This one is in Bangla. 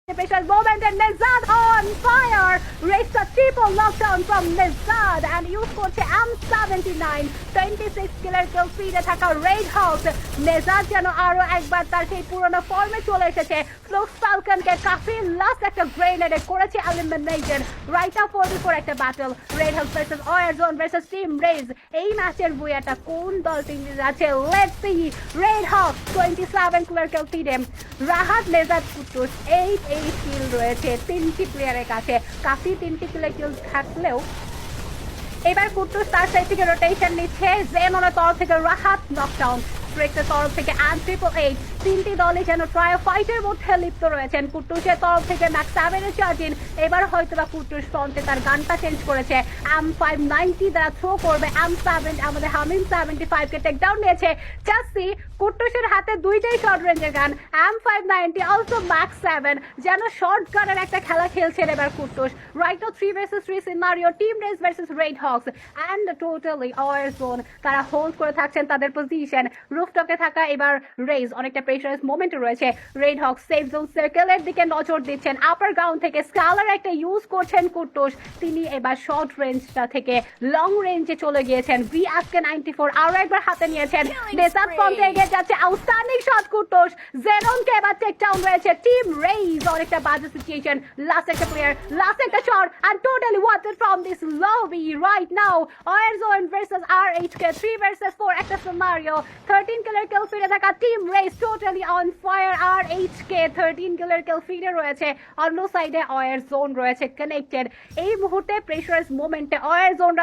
Precious moment and Nezad on fire! Raised a triple knockdown from Nezad and use করছে M79 26 killer kill feed থাকা Red Hawk Nezad যেন আরো একবার তার সেই পুরনো ফর্মে চলে এসেছে Flux Falcon কে কাফি লাস্ট একটা গ্রেনেডে করেছে elimination right now 4v4 একটা battle Red Hawk versus Oyarzone versus Team Raze এই ম্যাচের বুয়াটা কোন দল টিমে যাচ্ছে let's see Red Hawk 27 killer kill feed Rahat Nezad Kuddus 8 কিল রয়েছে তিনটি প্লেয়ারের কাছে কাফি তিনটি কিল থাকলেও এবার কুতুস তার সাইড থেকে রোটেশন নিচ্ছে জেননের তরফ থেকে রাহাত নকডাউন ব্রেকের তরফ থেকে and 888 তিনটি দলই যেন ট্রায়াল ফাইটের মধ্যে লিপ্ত রয়েছেন কুতুসের তরফ থেকে ম্যাক্স 7 চার্জিন এবার হয়তো বা কুতুস ফ্রন্টে তার গানটা চেঞ্জ করেছে M590 দ্বারা থ্রো করবে M7 আমাদের হামিম 75 কে টেক ডাউন নিয়েছে জাস্টি কুতুসের হাতে দুইটাই শর্ট রেঞ্জের গান M590 অলসো ম্যাক্স 7 যেন শর্ট গানের একটা খেলা খেলছেন এবার কুতুস right now 3 versus 3 scenario team race versus red hawks and totally Oyarzone তারা হোল্ড করে থাকছেন তাদের পজিশন রুফটপে থাকা এবার রেজ অনেকটা প্রেসারাইজ মোমেন্টে রয়েছে রেড হক সেফ জোন সার্কেলের দিকে নজর দিচ্ছেন আপার গ্রাউন্ড থেকে স্কালার একটা ইউজ করছেন কুতুস তিনি এবার শর্ট রেঞ্জটা থেকে লং রেঞ্জে চলে গিয়েছেন VSK 94 আরো একবার হাতে নিয়েছেন নেজাদ ফ্রন্টে এগিয়ে যাচ্ছে আউটস্ট্যান্ডিং শট কুতুস জেননকে এবার টেক ডাউন রয়েছে টিম রেজ অনেকটা বাজে সিচুয়েশন লাস্ট একটা প্লেয়ার লাস্ট একটা shot and totally wanted from this lobby right now Oyarzone versus R8K 3 versus 4 একটা scenario 13 killer kill feed থাকা team race totally on fire R8K 13 killer kill feed রয়েছে অন্য সাইডে Oyarzone রয়েছে কানেক্টেড এই মুহূর্তে প্রেসারাইজ মোমেন্টে Oyarzone